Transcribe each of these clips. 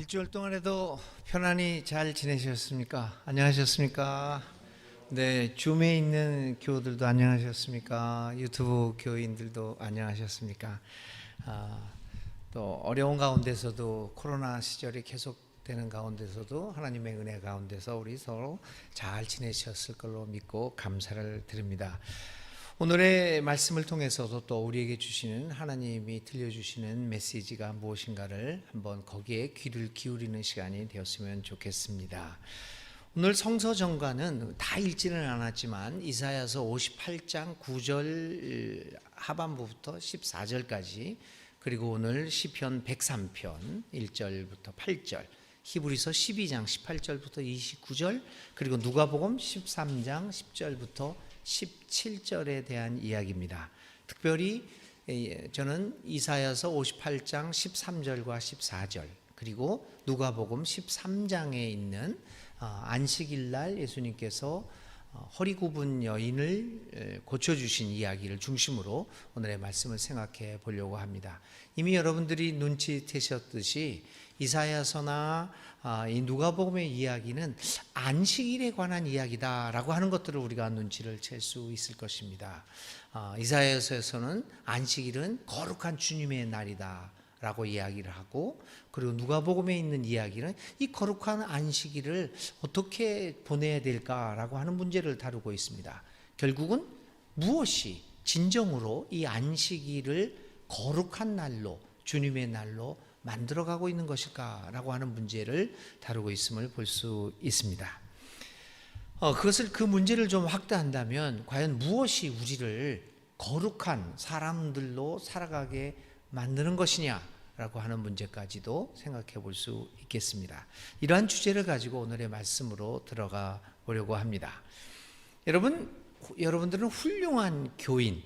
일주일 동안에도 편안히 잘 지내셨습니까? 안녕하셨습니까? 네, 줌에 있는 교우들도 안녕하셨습니까? 유튜브 교인들도 안녕하셨습니까? 또 어려운 가운데서도 코로나 시절이 계속되는 가운데서도 하나님의 은혜 가운데서 우리 서로 잘 지내셨을 걸로 믿고 감사를 드립니다. 오늘의 말씀을 통해서도 또 우리에게 주시는 하나님이 들려주시는 메시지가 무엇인가를 한번 거기에 귀를 기울이는 시간이 되었으면 좋겠습니다. 오늘 성서 정과는 다 읽지는 않았지만 이사야서 58장 9절 하반부부터 14절까지, 그리고 오늘 시편 103편 1절부터 8절, 히브리서 12장 18절부터 29절, 그리고 누가복음 13장 10절부터 17절에 대한 이야기입니다. 특별히 저는 이사야서 58장 13절과 14절, 그리고 누가복음 13장에 있는 안식일날 예수님께서 허리 굽은 여인을 고쳐주신 이야기를 중심으로 오늘의 말씀을 생각해 보려고 합니다. 이미 여러분들이 눈치채셨듯이 이사야서나 이 누가복음의 이야기는 안식일에 관한 이야기다라고 하는 것들을 우리가 눈치를 챌 수 있을 것입니다. 이사야서에서는 안식일은 거룩한 주님의 날이다 라고 이야기를 하고, 그리고 누가복음에 있는 이야기는 이 거룩한 안식일을 어떻게 보내야 될까라고 하는 문제를 다루고 있습니다. 결국은 무엇이 진정으로 이 안식일을 거룩한 날로, 주님의 날로 만들어가고 있는 것일까라고 하는 문제를 다루고 있음을 볼 수 있습니다. 그 문제를 좀 확대한다면 과연 무엇이 우리를 거룩한 사람들로 살아가게 만드는 것이냐라고 하는 문제까지도 생각해 볼 수 있겠습니다. 이러한 주제를 가지고 오늘의 말씀으로 들어가 보려고 합니다. 여러분들은 훌륭한 교인,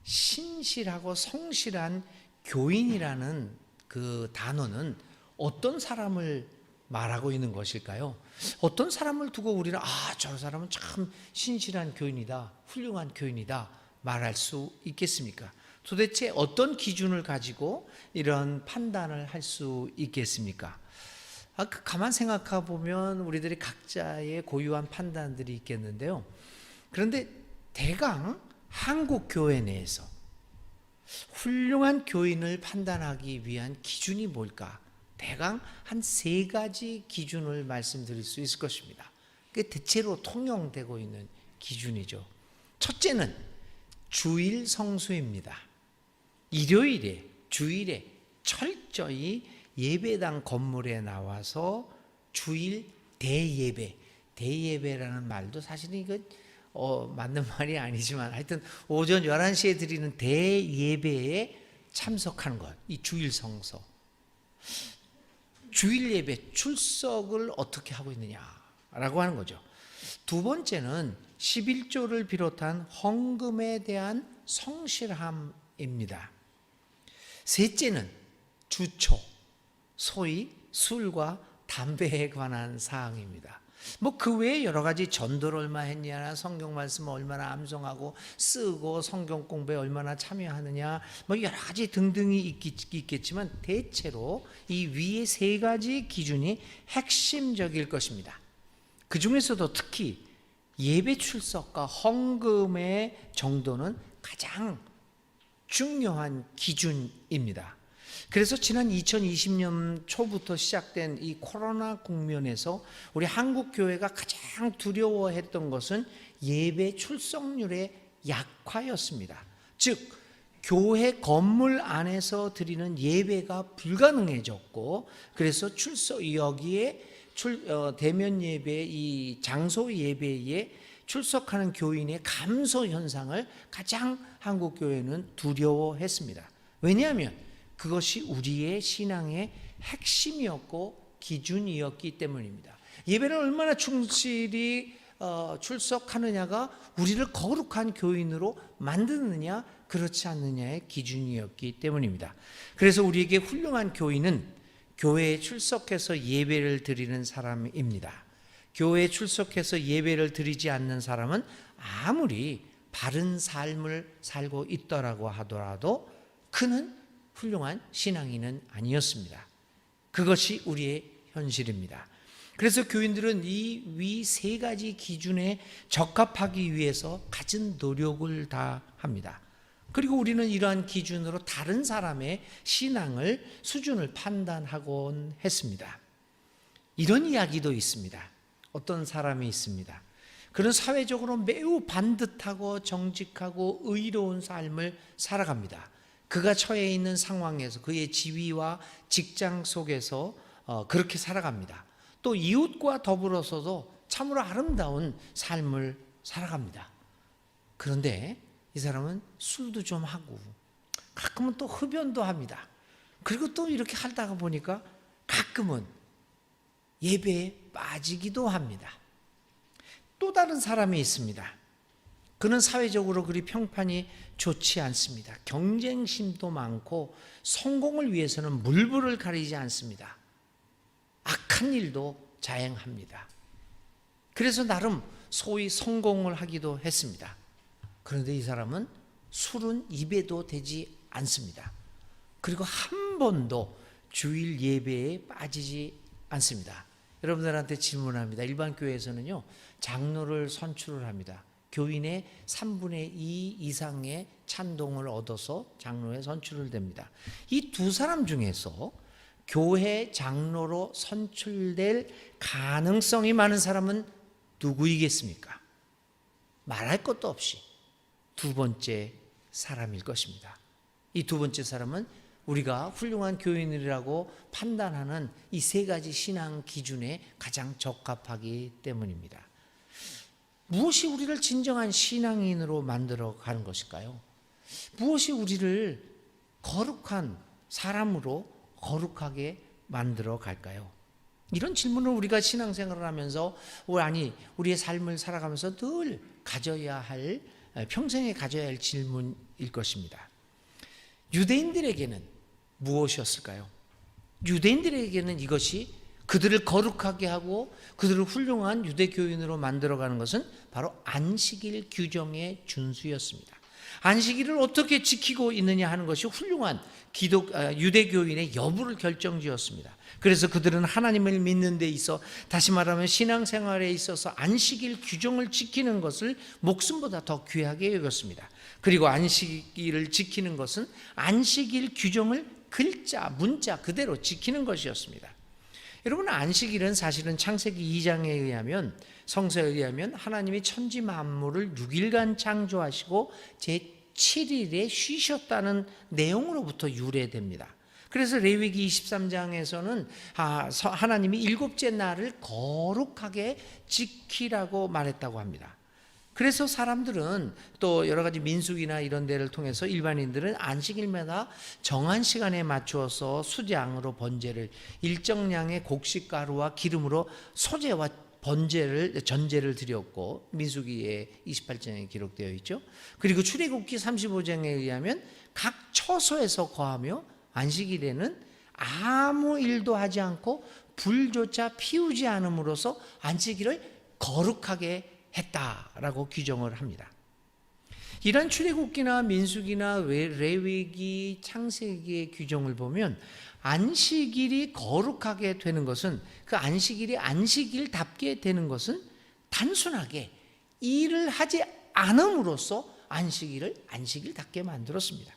신실하고 성실한 교인이라는 그 단어는 어떤 사람을 말하고 있는 것일까요? 어떤 사람을 두고 우리는 저 사람은 참 신실한 교인이다, 훌륭한 교인이다 말할 수 있겠습니까? 도대체 어떤 기준을 가지고 이런 판단을 할 수 있겠습니까? 가만 생각해 보면 우리들이 각자의 고유한 판단들이 있겠는데요. 그런데 대강 한국 교회 내에서 훌륭한 교인을 판단하기 위한 기준이 뭘까? 대강 한 3가지 기준을 말씀드릴 수 있을 것입니다. 그게 대체로 통용되고 있는 기준이죠. 첫째는 주일 성수입니다. 일요일에, 주일에 철저히 예배당 건물에 나와서 주일 대예배라는 말도 사실은 이거 맞는 말이 아니지만 하여튼 오전 11시에 드리는 대예배에 참석하는 것, 이 주일 성서. 주일 예배 출석을 어떻게 하고 있느냐라고 하는 거죠. 두 번째는 11조를 비롯한 헌금에 대한 성실함입니다. 셋째는 주초, 소위 술과 담배에 관한 사항입니다. 그 외에 여러 가지 전도를 얼마 했냐, 성경 말씀을 얼마나 암송하고 쓰고 성경 공부에 얼마나 참여하느냐, 여러 가지 등등이 있겠지만 대체로 이 위의 3가지 기준이 핵심적일 것입니다. 그 중에서도 특히 예배 출석과 헌금의 정도는 가장 중요한 기준입니다. 그래서 지난 2020년 초부터 시작된 이 코로나 국면에서 우리 한국 교회가 가장 두려워했던 것은 예배 출석률의 약화였습니다. 즉 교회 건물 안에서 드리는 예배가 불가능해졌고, 그래서 여기에 대면 예배, 이 장소 예배에 출석하는 교인의 감소 현상을 가장 한국 교회는 두려워했습니다. 왜냐하면 그것이 우리의 신앙의 핵심이었고 기준이었기 때문입니다. 예배를 얼마나 충실히 출석하느냐가 우리를 거룩한 교인으로 만드느냐 그렇지 않느냐의 기준이었기 때문입니다. 그래서 우리에게 훌륭한 교인은 교회에 출석해서 예배를 드리는 사람입니다. 교회에 출석해서 예배를 드리지 않는 사람은 아무리 바른 삶을 살고 있더라고 하더라도 그는 훌륭한 신앙인은 아니었습니다. 그것이 우리의 현실입니다. 그래서 교인들은 이 위 세 가지 기준에 적합하기 위해서 갖은 노력을 다 합니다. 그리고 우리는 이러한 기준으로 다른 사람의 신앙을 수준을 판단하곤 했습니다. 이런 이야기도 있습니다. 어떤 사람이 있습니다. 그는 사회적으로 매우 반듯하고 정직하고 의로운 삶을 살아갑니다. 그가 처해 있는 상황에서 그의 지위와 직장 속에서 그렇게 살아갑니다. 또 이웃과 더불어서도 참으로 아름다운 삶을 살아갑니다. 그런데 이 사람은 술도 좀 하고 가끔은 또 흡연도 합니다. 그리고 또 이렇게 하다가 보니까 가끔은 예배에 빠지기도 합니다. 또 다른 사람이 있습니다. 그는 사회적으로 그리 평판이 좋지 않습니다. 경쟁심도 많고 성공을 위해서는 물불을 가리지 않습니다. 악한 일도 자행합니다. 그래서 나름 소위 성공을 하기도 했습니다. 그런데 이 사람은 술은 입에도 대지 않습니다. 그리고 한 번도 주일 예배에 빠지지 않습니다. 여러분들한테 질문합니다. 일반 교회에서는요, 장로를 선출을 합니다. 교인의 3분의 2 이상의 찬동을 얻어서 장로에 선출을 됩니다. 이 두 사람 중에서 교회 장로로 선출될 가능성이 많은 사람은 누구이겠습니까? 말할 것도 없이 두 번째 사람일 것입니다. 이 두 번째 사람은 우리가 훌륭한 교인이라고 판단하는 이 세 가지 신앙 기준에 가장 적합하기 때문입니다. 무엇이 우리를 진정한 신앙인으로 만들어 가는 것일까요? 무엇이 우리를 거룩한 사람으로 거룩하게 만들어 갈까요? 이런 질문을 우리가 신앙생활을 하면서 우리의 삶을 살아가면서 늘 가져야 할, 평생에 가져야 할 질문일 것입니다. 유대인들에게는 무엇이었을까요? 유대인들에게는 이것이 그들을 거룩하게 하고 그들을 훌륭한 유대교인으로 만들어가는 것은 바로 안식일 규정의 준수였습니다. 안식일을 어떻게 지키고 있느냐 하는 것이 훌륭한 유대교인의 여부를 결정지었습니다. 그래서 그들은 하나님을 믿는 데 있어, 다시 말하면 신앙생활에 있어서 안식일 규정을 지키는 것을 목숨보다 더 귀하게 여겼습니다. 그리고 안식일을 지키는 것은 안식일 규정을 문자 그대로 지키는 것이었습니다. 여러분, 안식일은 사실은 창세기 2장에 의하면, 성서에 의하면 하나님이 천지 만물을 6일간 창조하시고 제7일에 쉬셨다는 내용으로부터 유래됩니다. 그래서 레위기 23장에서는 하나님이 일곱째 날을 거룩하게 지키라고 말했다고 합니다. 그래서 사람들은 또 여러 가지 민수기나 이런 데를 통해서 일반인들은 안식일마다 정한 시간에 맞추어서 수장으로 번제를, 일정량의 곡식가루와 기름으로 소제와 전제를 드렸고, 민수기의 28장에 기록되어 있죠. 그리고 출애굽기 35장에 의하면 각 처소에서 거하며 안식일에는 아무 일도 하지 않고 불조차 피우지 않음으로써 안식일을 거룩하게 했다라고 규정을 합니다. 이런 출애굽기나 민수기나 레위기, 창세기의 규정을 보면 안식일이 거룩하게 되는 것은, 그 안식일이 안식일답게 되는 것은 단순하게 일을 하지 않음으로써 안식일을 안식일답게 만들었습니다.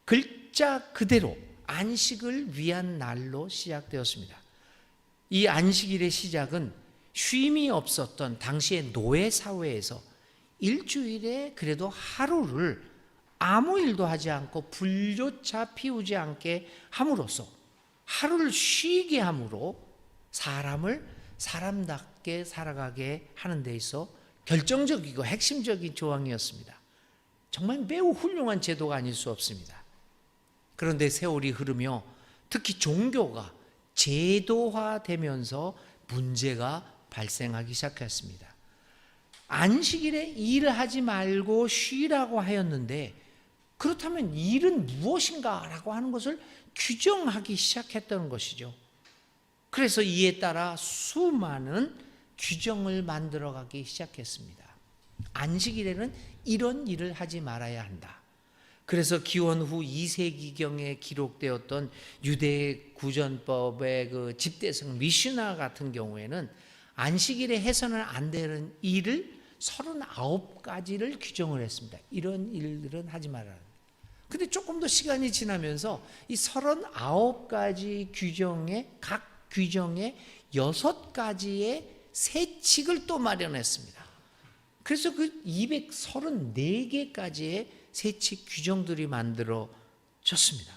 글자 그대로 안식을 위한 날로 시작되었습니다. 이 안식일의 시작은 쉼이 없었던 당시의 노예 사회에서 일주일에 그래도 하루를 아무 일도 하지 않고 불조차 피우지 않게 함으로써, 하루를 쉬게 함으로 사람을 사람답게 살아가게 하는 데 있어 결정적이고 핵심적인 조항이었습니다. 정말 매우 훌륭한 제도가 아닐 수 없습니다. 그런데 세월이 흐르며 특히 종교가 제도화되면서 문제가 발생하기 시작했습니다. 안식일에 일을 하지 말고 쉬라고 하였는데, 그렇다면 일은 무엇인가 라고 하는 것을 규정하기 시작했던 것이죠. 그래서 이에 따라 수많은 규정을 만들어가기 시작했습니다. 안식일에는 이런 일을 하지 말아야 한다. 그래서 기원 후 2세기경에 기록되었던 유대 구전법의 그 집대성 미슈나 같은 경우에는 안식일에 해서는 안 되는 일을 39가지를 규정을 했습니다. 이런 일들은 하지 말아라. 근데 조금 더 시간이 지나면서 이 39가지 규정에 각 규정에 6가지의 세칙을 또 마련했습니다. 그래서 그 234개까지의 세칙 규정들이 만들어졌습니다.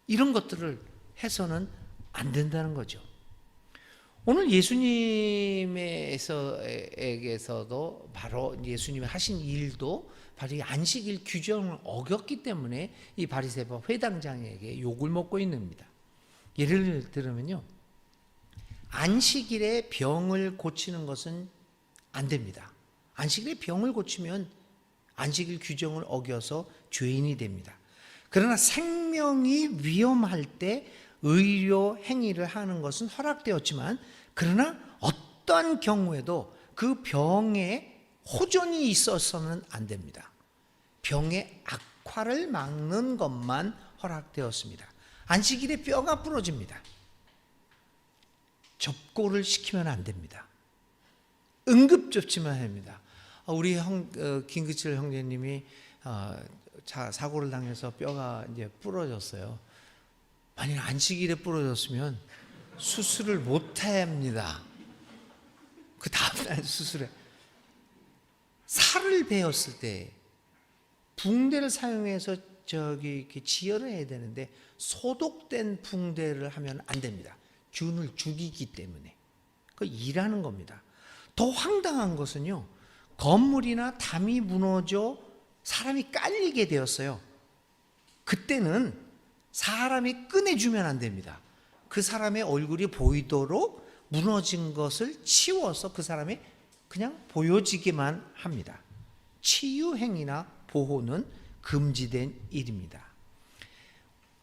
이런 것들을 해서는 안 된다는 거죠. 오늘 예수님에게서도 바로 예수님이 하신 일도 바로 이 안식일 규정을 어겼기 때문에 이 바리새파 회당장에게 욕을 먹고 있는 겁니다. 예를 들면요, 안식일에 병을 고치는 것은 안 됩니다. 안식일에 병을 고치면 안식일 규정을 어겨서 죄인이 됩니다. 그러나 생명이 위험할 때 의료 행위를 하는 것은 허락되었지만, 그러나 어떠한 경우에도 그 병에 호전이 있어서는 안 됩니다. 병의 악화를 막는 것만 허락되었습니다. 안식일에 뼈가 부러집니다. 접고를 시키면 안 됩니다. 응급조치만 합니다. 우리 김기철 형제님이 사고를 당해서 뼈가 이제 부러졌어요. 만약 안식일에 부러졌으면 수술을 못 합니다. 그 다음날 수술에 살을 베었을 때 붕대를 사용해서 이렇게 지혈을 해야 되는데 소독된 붕대를 하면 안 됩니다. 균을 죽이기 때문에. 그 일하는 겁니다. 더 황당한 것은요, 건물이나 담이 무너져 사람이 깔리게 되었어요. 그때는 사람이 꺼내주면 안 됩니다. 그 사람의 얼굴이 보이도록 무너진 것을 치워서 그 사람이 그냥 보여지게만 합니다. 치유행위나 보호는 금지된 일입니다.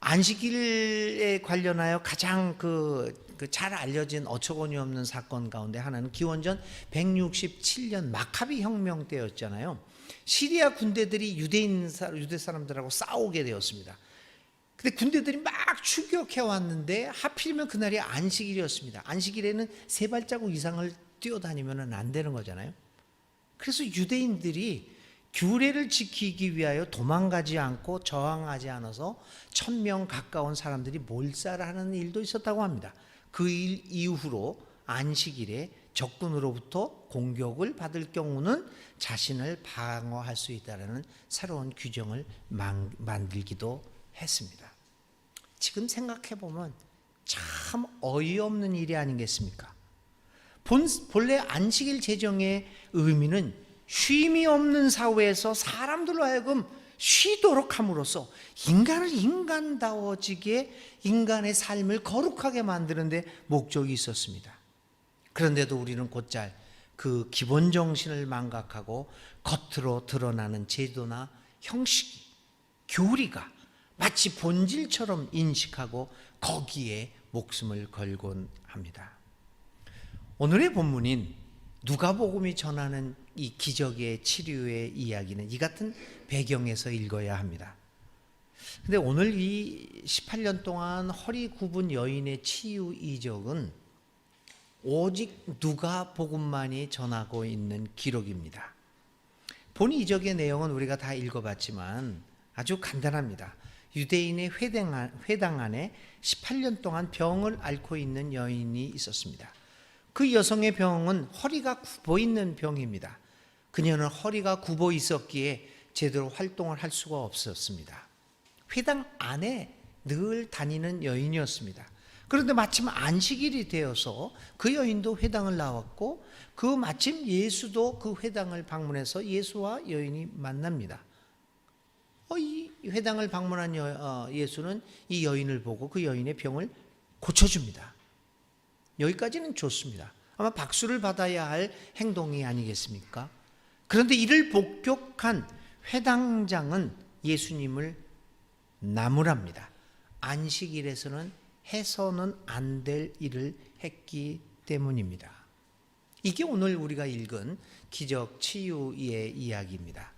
안식일에 관련하여 가장 잘 알려진 어처구니 없는 사건 가운데 하나는 기원전 167년 마카비 혁명 때였잖아요. 시리아 군대들이 유대 사람들하고 싸우게 되었습니다. 근데 군대들이 막 추격해 왔는데 하필이면 그날이 안식일이었습니다. 안식일에는 3발자국 이상을 뛰어다니면 안 되는 거잖아요. 그래서 유대인들이 규례를 지키기 위하여 도망가지 않고 저항하지 않아서 1000명 가까운 사람들이 몰살하는 일도 있었다고 합니다. 그 일 이후로 안식일에 적군으로부터 공격을 받을 경우는 자신을 방어할 수 있다는 새로운 규정을 만들기도 했습니다. 지금 생각해 보면 참 어이없는 일이 아니겠습니까? 본래 안식일 제정의 의미는 쉼이 없는 사회에서 사람들로 하여금 쉬도록 함으로써 인간을 인간다워지게 인간의 삶을 거룩하게 만드는 데 목적이 있었습니다. 그런데도 우리는 곧잘 그 기본 정신을 망각하고 겉으로 드러나는 제도나 형식, 교리가 마치 본질처럼 인식하고 거기에 목숨을 걸곤 합니다. 오늘의 본문인 누가복음이 전하는 이 기적의 치료의 이야기는 이 같은 배경에서 읽어야 합니다. 근데 오늘 이 18년 동안 허리 굽은 여인의 치유 이적은 오직 누가복음만이 전하고 있는 기록입니다. 본 이적의 내용은 우리가 다 읽어봤지만 아주 간단합니다. 유대인의 회당 안에 18년 동안 병을 앓고 있는 여인이 있었습니다. 그 여성의 병은 허리가 굽어 있는 병입니다. 그녀는 허리가 굽어 있었기에 제대로 활동을 할 수가 없었습니다. 회당 안에 늘 다니는 여인이었습니다. 그런데 마침 안식일이 되어서 그 여인도 회당을 나왔고, 그 마침 예수도 그 회당을 방문해서 예수와 여인이 만납니다. 이 회당을 방문한 예수는 이 여인을 보고 그 여인의 병을 고쳐줍니다. 여기까지는 좋습니다. 아마 박수를 받아야 할 행동이 아니겠습니까? 그런데 이를 복격한 회당장은 예수님을 나무랍니다. 안식일에서는 해서는 안 될 일을 했기 때문입니다. 이게 오늘 우리가 읽은 기적 치유의 이야기입니다.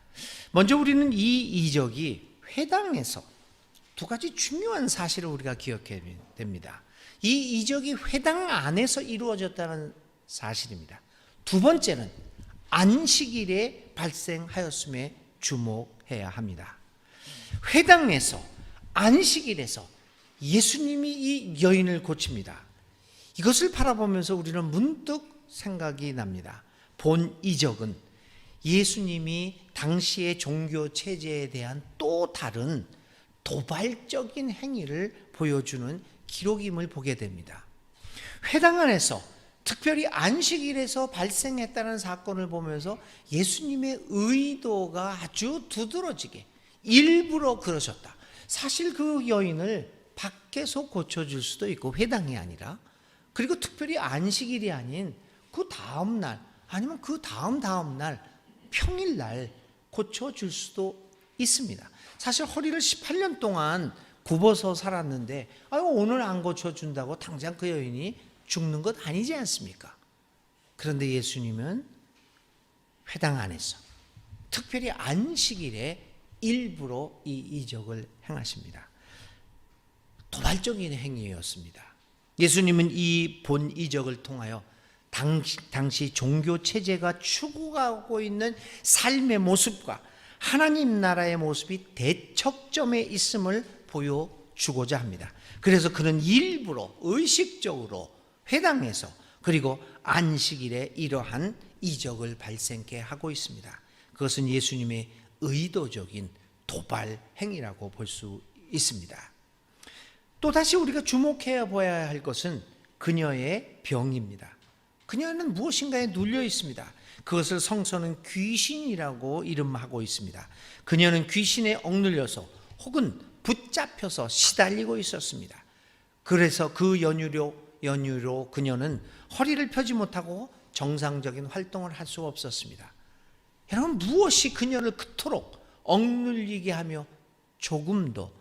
먼저 우리는 이 이적이 회당에서 두 가지 중요한 사실을 우리가 기억해야 됩니다. 이 이적이 회당 안에서 이루어졌다는 사실입니다. 두 번째는 안식일에 발생하였음에 주목해야 합니다. 회당에서 안식일에서 예수님이 이 여인을 고칩니다. 이것을 바라보면서 우리는 문득 생각이 납니다. 본 이적은 예수님이 당시의 종교 체제에 대한 또 다른 도발적인 행위를 보여주는 기록임을 보게 됩니다. 회당 안에서 특별히 안식일에서 발생했다는 사건을 보면서 예수님의 의도가 아주 두드러지게 일부러 그러셨다. 사실 그 여인을 밖에서 고쳐줄 수도 있고 회당이 아니라, 그리고 특별히 안식일이 아닌 그 다음 날 아니면 그 다음 날 평일날 고쳐줄 수도 있습니다. 사실 허리를 18년 동안 굽어서 살았는데 오늘 안 고쳐준다고 당장 그 여인이 죽는 것 아니지 않습니까? 그런데 예수님은 회당 안에서 특별히 안식일에 일부러 이 이적을 행하십니다. 도발적인 행위였습니다. 예수님은 이 본 이적을 통하여 당시 종교 체제가 추구하고 있는 삶의 모습과 하나님 나라의 모습이 대척점에 있음을 보여주고자 합니다. 그래서 그는 일부러 의식적으로 회당에서 그리고 안식일에 이러한 이적을 발생케 하고 있습니다. 그것은 예수님의 의도적인 도발 행위라고 볼 수 있습니다. 또다시 우리가 주목해 보아야 할 것은 그녀의 병입니다. 그녀는 무엇인가에 눌려 있습니다. 그것을 성서는 귀신이라고 이름하고 있습니다. 그녀는 귀신에 억눌려서 혹은 붙잡혀서 시달리고 있었습니다. 그래서 그 연유로 그녀는 허리를 펴지 못하고 정상적인 활동을 할 수 없었습니다. 여러분, 무엇이 그녀를 그토록 억눌리게 하며 조금도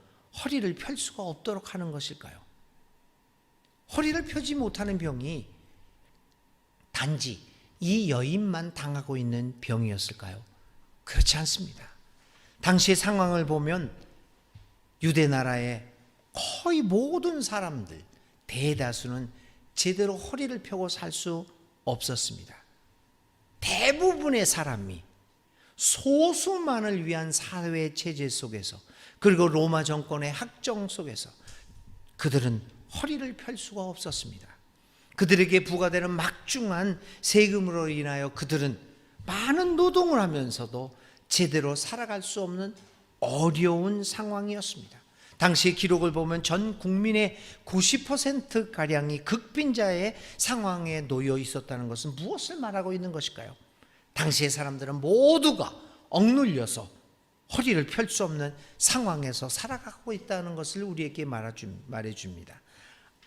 허리를 펼 수가 없도록 하는 것일까요? 허리를 펴지 못하는 병이 단지 이 여인만 당하고 있는 병이었을까요? 그렇지 않습니다. 당시의 상황을 보면 유대 나라의 거의 모든 사람들, 대다수는 제대로 허리를 펴고 살 수 없었습니다. 대부분의 사람이 소수만을 위한 사회 체제 속에서, 그리고 로마 정권의 학정 속에서 그들은 허리를 펼 수가 없었습니다. 그들에게 부과되는 막중한 세금으로 인하여 그들은 많은 노동을 하면서도 제대로 살아갈 수 없는 어려운 상황이었습니다. 당시의 기록을 보면 전 국민의 90%가량이 극빈자의 상황에 놓여 있었다는 것은 무엇을 말하고 있는 것일까요? 당시의 사람들은 모두가 억눌려서 허리를 펼 수 없는 상황에서 살아가고 있다는 것을 우리에게 말해줍니다.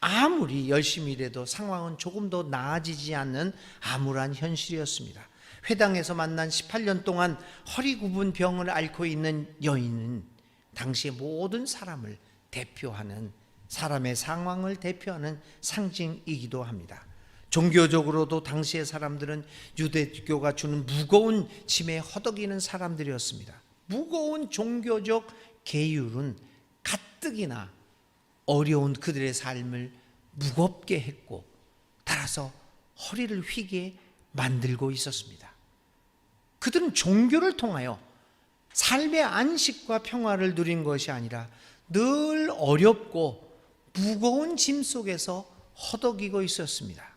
아무리 열심히 일해도 상황은 조금 더 나아지지 않는 암울한 현실이었습니다. 회당에서 만난 18년 동안 허리 굽은 병을 앓고 있는 여인은 당시의 모든 사람을 대표하는, 사람의 상황을 대표하는 상징이기도 합니다. 종교적으로도 당시의 사람들은 유대교가 주는 무거운 짐에 허덕이는 사람들이었습니다. 무거운 종교적 계율은 가뜩이나 어려운 그들의 삶을 무겁게 했고, 따라서 허리를 휘게 만들고 있었습니다. 그들은 종교를 통하여 삶의 안식과 평화를 누린 것이 아니라 늘 어렵고 무거운 짐 속에서 허덕이고 있었습니다.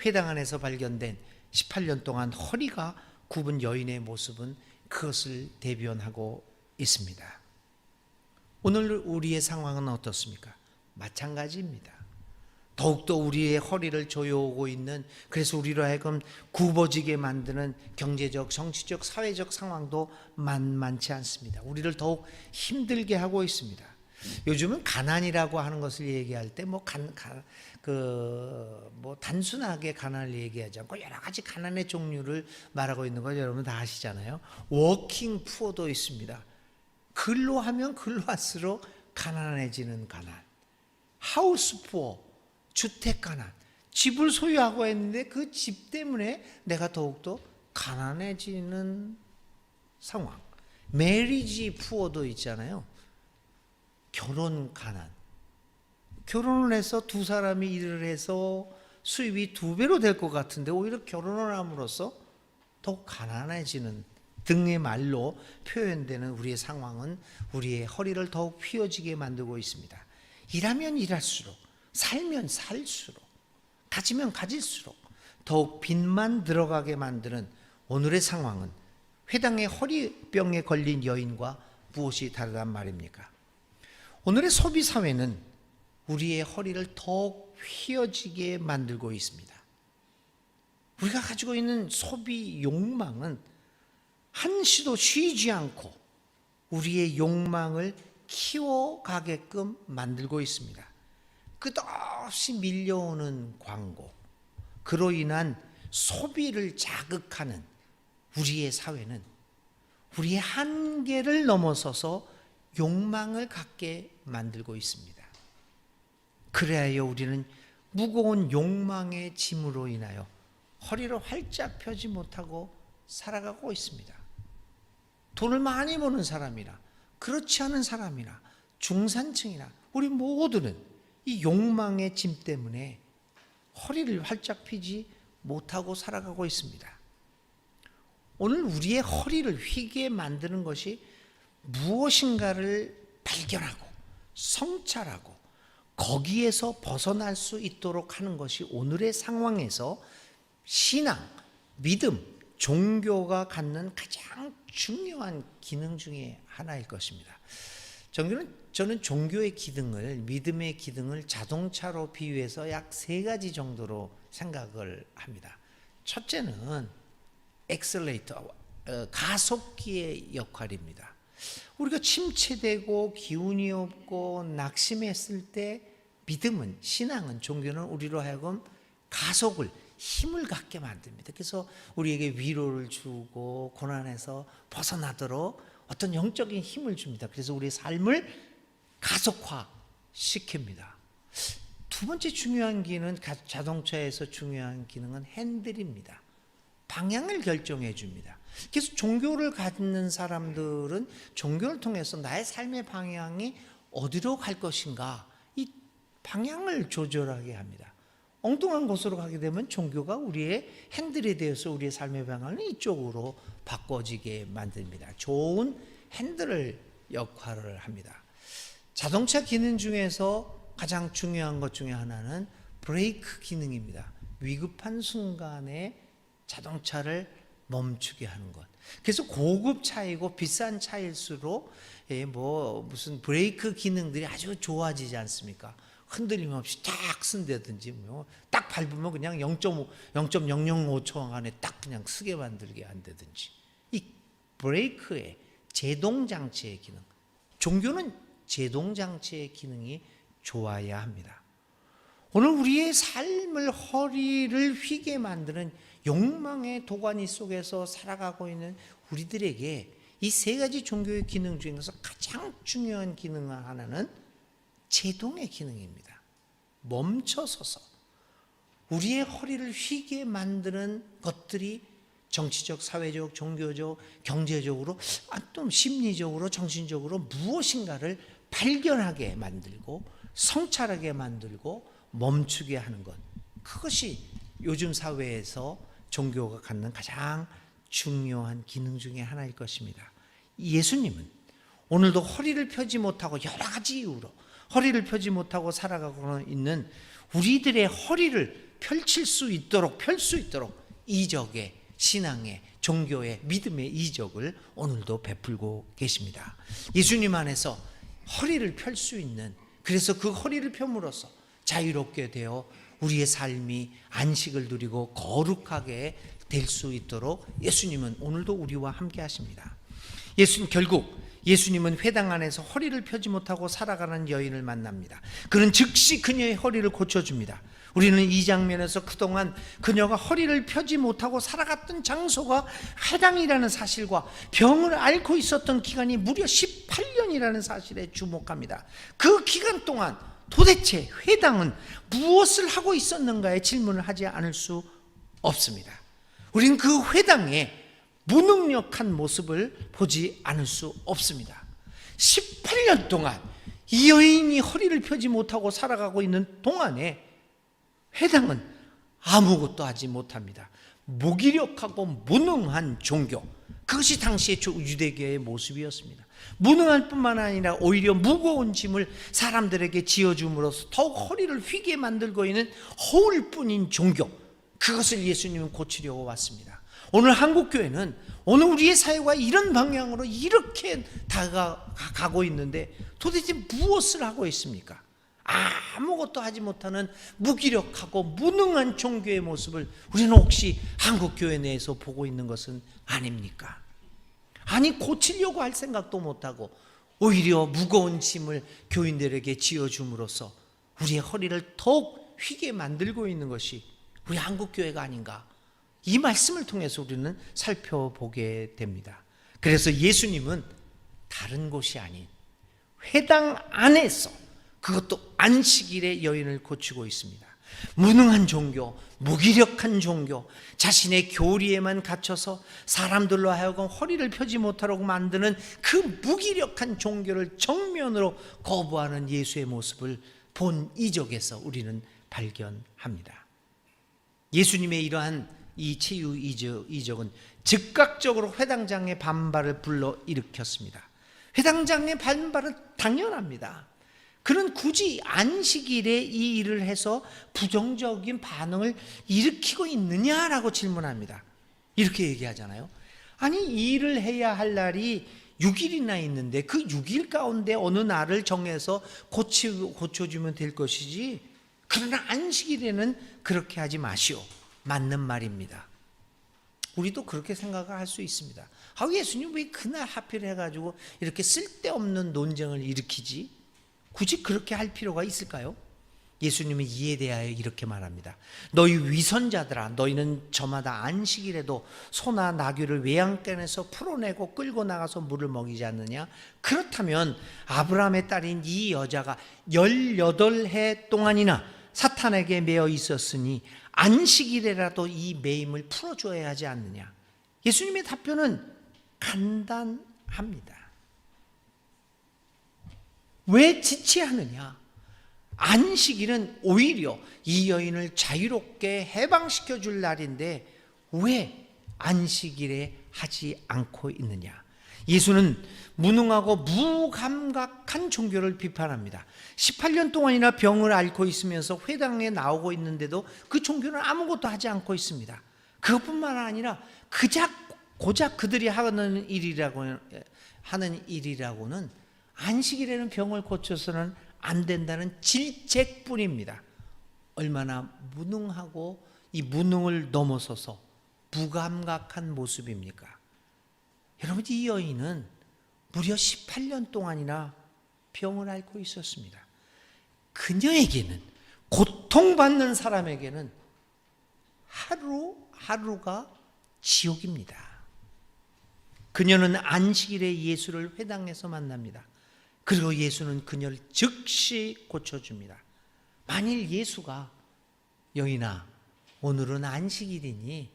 회당 안에서 발견된 18년 동안 허리가 굽은 여인의 모습은 그것을 대변하고 있습니다. 오늘 우리의 상황은 어떻습니까? 마찬가지입니다. 더욱더 우리의 허리를 조여오고 있는, 그래서 우리로 하여금 굽어지게 만드는 경제적, 정치적, 사회적 상황도 만만치 않습니다. 우리를 더욱 힘들게 하고 있습니다. 요즘은 가난이라고 하는 것을 얘기할 때 단순하게 가난을 얘기하지 않고 여러 가지 가난의 종류를 말하고 있는 걸 여러분 다 아시잖아요. 워킹 푸어도 있습니다. 근로하면 근로할수록 가난해지는 가난. 하우스 푸어, 주택 가난. 집을 소유하고 있는데 그 집 때문에 내가 더욱더 가난해지는 상황. 메리지 푸어도 있잖아요. 결혼 가난. 결혼을 해서 두 사람이 일을 해서 수입이 2배로 될 것 같은데 오히려 결혼을 함으로써 더 가난해지는 등의 말로 표현되는 우리의 상황은 우리의 허리를 더욱 휘어지게 만들고 있습니다. 일하면 일할수록, 살면 살수록, 가지면 가질수록 더욱 빚만 들어가게 만드는 오늘의 상황은 회당의 허리병에 걸린 여인과 무엇이 다르단 말입니까? 오늘의 소비 사회는 우리의 허리를 더욱 휘어지게 만들고 있습니다. 우리가 가지고 있는 소비 욕망은 한시도 쉬지 않고 우리의 욕망을 키워가게끔 만들고 있습니다. 끝없이 밀려오는 광고, 그로 인한 소비를 자극하는 우리의 사회는 우리의 한계를 넘어서서 욕망을 갖게 만들고 있습니다. 그래야 우리는 무거운 욕망의 짐으로 인하여 허리를 활짝 펴지 못하고 살아가고 있습니다. 돈을 많이 버는 사람이나 그렇지 않은 사람이나 중산층이나 우리 모두는 이 욕망의 짐 때문에 허리를 활짝 펴지 못하고 살아가고 있습니다. 오늘 우리의 허리를 휘게 만드는 것이 무엇인가를 발견하고 성찰하고 거기에서 벗어날 수 있도록 하는 것이 오늘의 상황에서 신앙, 믿음, 종교가 갖는 가장 중요한 기능 중에 하나일 것입니다. 저는 종교의 기능을, 믿음의 기능을 자동차로 비유해서 약 3가지 정도로 생각을 합니다. 첫째는 엑셀레이터, 가속기의 역할입니다. 우리가 침체되고 기운이 없고 낙심했을 때 믿음은, 신앙은, 종교는 우리로 하여금 가속을, 힘을 갖게 만듭니다. 그래서 우리에게 위로를 주고 고난에서 벗어나도록 어떤 영적인 힘을 줍니다. 그래서 우리의 삶을 가속화시킵니다. 두 번째 중요한 기능은, 자동차에서 중요한 기능은 핸들입니다. 방향을 결정해 줍니다. 그래서 종교를 갖는 사람들은 종교를 통해서 나의 삶의 방향이 어디로 갈 것인가, 이 방향을 조절하게 합니다. 엉뚱한 곳으로 가게 되면 종교가 우리의 핸들이 되어서 우리의 삶의 방향을 이쪽으로 바꿔지게 만듭니다. 좋은 핸들 역할을 합니다. 자동차 기능 중에서 가장 중요한 것 중에 하나는 브레이크 기능입니다. 위급한 순간에 자동차를 멈추게 하는 것. 그래서 고급 차이고 비싼 차일수록 무슨 브레이크 기능들이 아주 좋아지지 않습니까? 흔들림 없이 딱 쓴다든지 딱 밟으면 그냥 0.005초 안에 딱 그냥 쓰게 만들게 한다든지, 이 브레이크의 제동장치의 기능, 종교는 제동장치의 기능이 좋아야 합니다. 오늘 우리의 삶을, 허리를 휘게 만드는 욕망의 도가니 속에서 살아가고 있는 우리들에게 이 3가지 종교의 기능 중에서 가장 중요한 기능 하나는 제동의 기능입니다. 멈춰서서 우리의 허리를 휘게 만드는 것들이 정치적, 사회적, 종교적, 경제적으로, 또 심리적으로, 정신적으로 무엇인가를 발견하게 만들고 성찰하게 만들고 멈추게 하는 것, 그것이 요즘 사회에서 종교가 갖는 가장 중요한 기능 중에 하나일 것입니다. 예수님은 오늘도 허리를 펴지 못하고 여러 가지 이유로 허리를 펴지 못하고 살아가고 있는 우리들의 허리를 펼칠 수 있도록, 펼 수 있도록 이적의, 신앙의, 종교의, 믿음의 이적을 오늘도 베풀고 계십니다. 예수님 안에서 허리를 펼 수 있는, 그래서 그 허리를 펴므로써 자유롭게 되어 우리의 삶이 안식을 누리고 거룩하게 될 수 있도록 예수님은 오늘도 우리와 함께 하십니다. 결국 예수님은 회당 안에서 허리를 펴지 못하고 살아가는 여인을 만납니다. 그는 즉시 그녀의 허리를 고쳐줍니다. 우리는 이 장면에서 그동안 그녀가 허리를 펴지 못하고 살아갔던 장소가 회당이라는 사실과 병을 앓고 있었던 기간이 무려 18년이라는 사실에 주목합니다. 그 기간 동안 도대체 회당은 무엇을 하고 있었는가에 질문을 하지 않을 수 없습니다. 우리는 그 회당에 무능력한 모습을 보지 않을 수 없습니다. 18년 동안 이 여인이 허리를 펴지 못하고 살아가고 있는 동안에 회당은 아무것도 하지 못합니다. 무기력하고 무능한 종교, 그것이 당시의 유대교의 모습이었습니다. 무능할 뿐만 아니라 오히려 무거운 짐을 사람들에게 지어줌으로써 더욱 허리를 휘게 만들고 있는 허울뿐인 종교, 그것을 예수님은 고치려고 왔습니다. 오늘 한국교회는 오늘 우리의 사회가 이런 방향으로 이렇게 다가가고 있는데 도대체 무엇을 하고 있습니까? 아무것도 하지 못하는 무기력하고 무능한 종교의 모습을 우리는 혹시 한국교회 내에서 보고 있는 것은 아닙니까? 아니, 고치려고 할 생각도 못하고 오히려 무거운 짐을 교인들에게 지어줌으로써 우리의 허리를 더욱 휘게 만들고 있는 것이 우리 한국교회가 아닌가, 이 말씀을 통해서 우리는 살펴보게 됩니다. 그래서 예수님은 다른 곳이 아닌 회당 안에서, 그것도 안식일에 여인을 고치고 있습니다. 무능한 종교, 무기력한 종교, 자신의 교리에만 갇혀서 사람들로 하여금 허리를 펴지 못하라고 만드는 그 무기력한 종교를 정면으로 거부하는 예수의 모습을 본 이적에서 우리는 발견합니다. 예수님의 이러한 이 치유 이적은 즉각적으로 회당장의 반발을 불러일으켰습니다. 회당장의 반발은 당연합니다. 그는 굳이 안식일에 이 일을 해서 부정적인 반응을 일으키고 있느냐라고 질문합니다. 이렇게 얘기하잖아요. 아니, 이 일을 해야 할 날이 6일이나 있는데 그 6일 가운데 어느 날을 정해서 고쳐주면 될 것이지, 그러나 안식일에는 그렇게 하지 마시오. 맞는 말입니다. 우리도 그렇게 생각을 할 수 있습니다. 예수님 왜 그날 하필 해가지고 이렇게 쓸데없는 논쟁을 일으키지? 굳이 그렇게 할 필요가 있을까요? 예수님은 이에 대하여 이렇게 말합니다. 너희 위선자들아, 너희는 저마다 안식일에도 소나 나귀를 외양간에서 풀어내고 끌고 나가서 물을 먹이지 않느냐? 그렇다면 아브라함의 딸인 이 여자가 18해 동안이나 사탄에게 매어 있었으니 안식일에라도 이 매임을 풀어줘야 하지 않느냐? 예수님의 답변은 간단합니다. 왜 지체하느냐? 안식일은 오히려 이 여인을 자유롭게 해방시켜 줄 날인데 왜 안식일에 하지 않고 있느냐? 예수는 무능하고 무감각한 종교를 비판합니다. 18년 동안이나 병을 앓고 있으면서 회당에 나오고 있는데도 그 종교는 아무것도 하지 않고 있습니다. 그것뿐만 아니라 고작 그들이 하는 일이라고는 안식일에는 병을 고쳐서는 안 된다는 질책뿐입니다. 얼마나 무능하고 이 무능을 넘어서서 무감각한 모습입니까? 여러분, 이 여인은 무려 18년 동안이나 병을 앓고 있었습니다. 그녀에게는, 고통받는 사람에게는 하루하루가 지옥입니다. 그녀는 안식일에 예수를 회당에서 만납니다. 그리고 예수는 그녀를 즉시 고쳐줍니다. 만일 예수가 여인아, 오늘은 안식일이니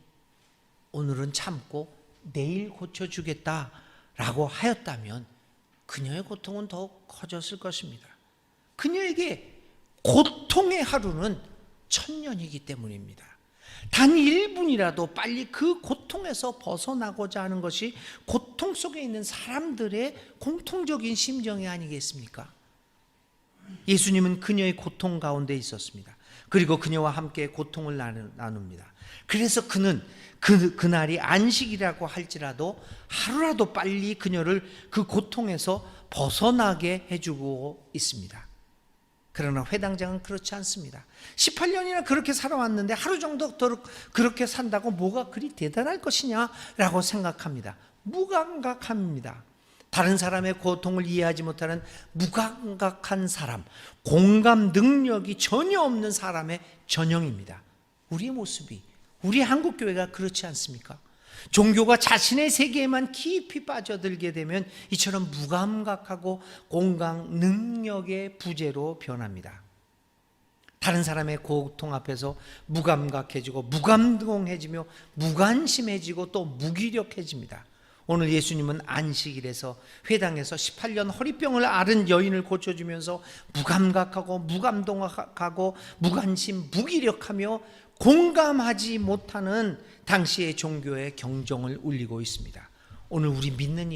오늘은 참고 내일 고쳐주겠다라고 하였다면 그녀의 고통은 더욱 커졌을 것입니다. 그녀에게 고통의 하루는 1000년이기 때문입니다. 단 1분이라도 빨리 그 고통에서 벗어나고자 하는 것이 고통 속에 있는 사람들의 공통적인 심정이 아니겠습니까? 예수님은 그녀의 고통 가운데 있었습니다. 그리고 그녀와 함께 고통을 나눕니다. 그래서 그는 그날이 안식이라고 할지라도 하루라도 빨리 그녀를 그 고통에서 벗어나게 해주고 있습니다. 그러나 회당장은 그렇지 않습니다. 18년이나 그렇게 살아왔는데 하루 정도 더 그렇게 산다고 뭐가 그리 대단할 것이냐라고 생각합니다. 무감각합니다. 다른 사람의 고통을 이해하지 못하는 무감각한 사람, 공감 능력이 전혀 없는 사람의 전형입니다. 우리의 모습이, 우리 한국교회가 그렇지 않습니까? 종교가 자신의 세계에만 깊이 빠져들게 되면 이처럼 무감각하고 공감 능력의 부재로 변합니다. 다른 사람의 고통 앞에서 무감각해지고 무감동해지며 무관심해지고 또 무기력해집니다. 오늘 예수님은 안식일에서 회당에서 18년 허리병을 앓은 여인을 고쳐주면서 무감각하고 무감동하고 무관심 무기력하며 공감하지 못하는 당시의 종교의 경종을 울리고 있습니다. 오늘 우리 믿는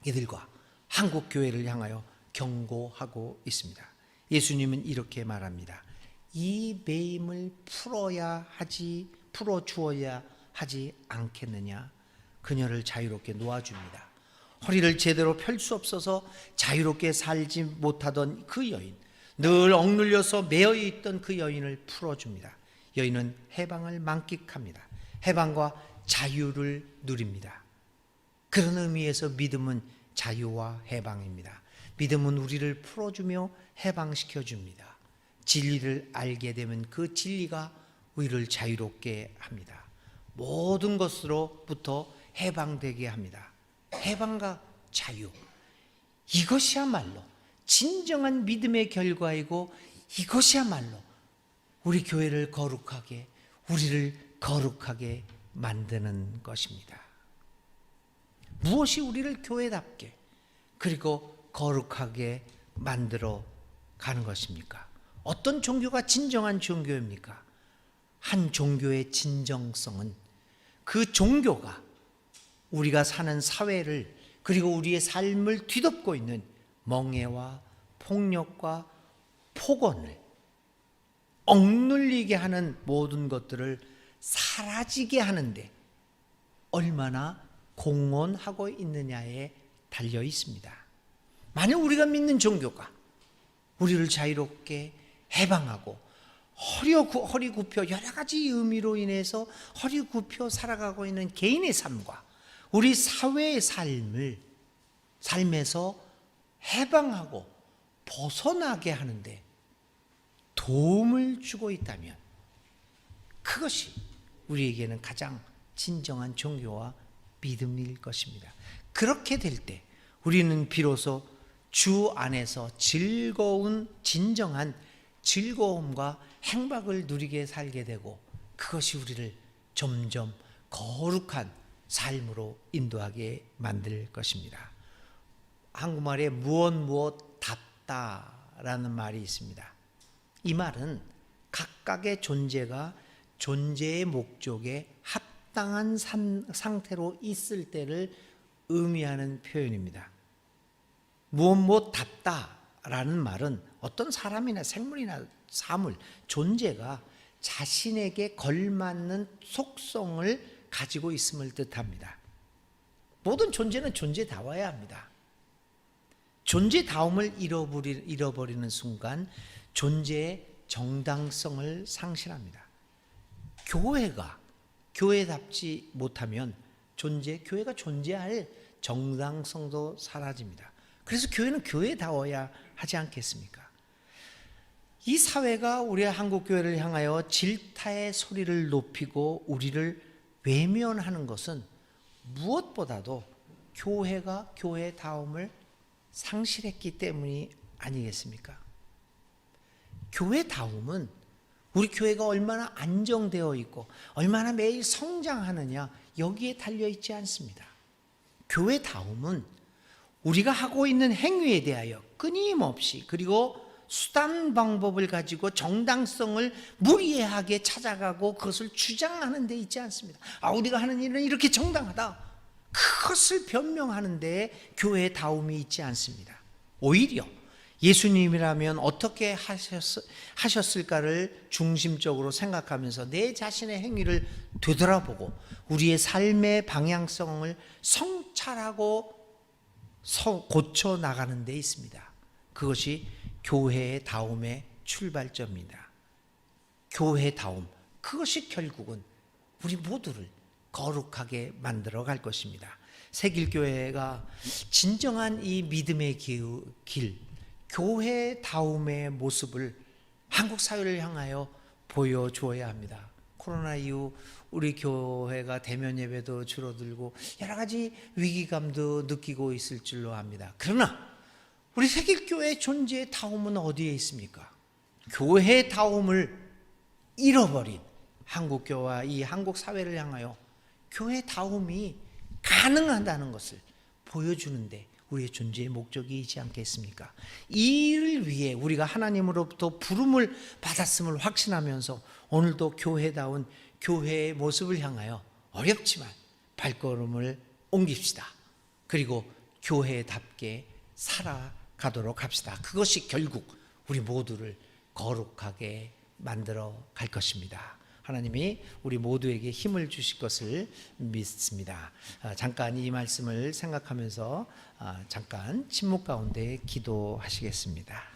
이들과 한국 교회를 향하여 경고하고 있습니다. 예수님은 이렇게 말합니다. 이 매임을 풀어주어야 하지 않겠느냐? 그녀를 자유롭게 놓아줍니다. 허리를 제대로 펼 수 없어서 자유롭게 살지 못하던 그 여인, 늘 억눌려서 매여 있던 그 여인을 풀어줍니다. 여인은 해방을 만끽합니다. 해방과 자유를 누립니다. 그런 의미에서 믿음은 자유와 해방입니다. 믿음은 우리를 풀어주며 해방시켜줍니다. 진리를 알게 되면 그 진리가 우리를 자유롭게 합니다. 모든 것으로부터 해방되게 합니다. 해방과 자유, 이것이야말로 진정한 믿음의 결과이고 이것이야말로 우리 교회를 거룩하게, 우리를 거룩하게 만드는 것입니다. 무엇이 우리를 교회답게 그리고 거룩하게 만들어 가는 것입니까? 어떤 종교가 진정한 종교입니까? 한 종교의 진정성은 그 종교가 우리가 사는 사회를 그리고 우리의 삶을 뒤덮고 있는 멍해와 폭력과 폭언을 억눌리게 하는 모든 것들을 사라지게 하는데 얼마나 공헌하고 있느냐에 달려 있습니다. 만약 우리가 믿는 종교가 우리를 자유롭게 해방하고 허리 굽혀 여러 가지 의미로 인해서 허리 굽혀 살아가고 있는 개인의 삶과 우리 사회의 삶에서 해방하고 벗어나게 하는데 도움을 주고 있다면 그것이 우리에게는 가장 진정한 종교와 믿음일 것입니다. 그렇게 될 때 우리는 비로소 주 안에서 진정한 즐거움과 행복을 누리게 살게 되고 그것이 우리를 점점 거룩한 삶으로 인도하게 만들 것입니다. 한국말에 무엇 답다라는 말이 있습니다. 이 말은 각각의 존재가 존재의 목적에 합당한 상태로 있을 때를 의미하는 표현입니다. 무엇 답다라는 말은 어떤 사람이나 생물이나 사물, 존재가 자신에게 걸맞는 속성을 가지고 있음을 뜻합니다. 모든 존재는 존재다워야 합니다. 존재다움을 잃어버리는 순간 존재의 정당성을 상실합니다. 교회가 교회답지 못하면 교회가 존재할 정당성도 사라집니다. 그래서 교회는 교회다워야 하지 않겠습니까? 이 사회가 우리 한국교회를 향하여 질타의 소리를 높이고 우리를 외면하는 것은 무엇보다도 교회가 교회다움을 상실했기 때문이 아니겠습니까? 교회다움은 우리 교회가 얼마나 안정되어 있고 얼마나 매일 성장하느냐 여기에 달려있지 않습니다. 교회다움은 우리가 하고 있는 행위에 대하여 끊임없이 그리고 수단 방법을 가지고 정당성을 무리하게 찾아가고 그것을 주장하는 데 있지 않습니다. 우리가 하는 일은 이렇게 정당하다. 그것을 변명하는 데 교회의 다움이 있지 않습니다. 오히려 예수님이라면 어떻게 하셨을까를 중심적으로 생각하면서 내 자신의 행위를 되돌아보고 우리의 삶의 방향성을 성찰하고 고쳐 나가는 데 있습니다. 그것이 교회의 다움의 출발점입니다. 교회의 다움, 그것이 결국은 우리 모두를 거룩하게 만들어 갈 것입니다. 새길교회가 진정한 이 믿음의 길, 교회다움의 모습을 한국 사회를 향하여 보여주어야 합니다. 코로나 이후 우리 교회가 대면 예배도 줄어들고 여러 가지 위기감도 느끼고 있을 줄로 압니다. 그러나 우리 새길교회의 존재의 다움은 어디에 있습니까? 교회다움을 잃어버린 한국교회와 이 한국 사회를 향하여 교회다움이 가능하다는 것을 보여주는데 우리의 존재의 목적이 있지 않겠습니까? 이를 위해 우리가 하나님으로부터 부름을 받았음을 확신하면서 오늘도 교회다운 교회의 모습을 향하여 어렵지만 발걸음을 옮깁시다. 그리고 교회답게 살아가도록 합시다. 그것이 결국 우리 모두를 거룩하게 만들어 갈 것입니다. 하나님이 우리 모두에게 힘을 주실 것을 믿습니다. 잠깐 이 말씀을 생각하면서 잠깐 침묵 가운데 기도하시겠습니다.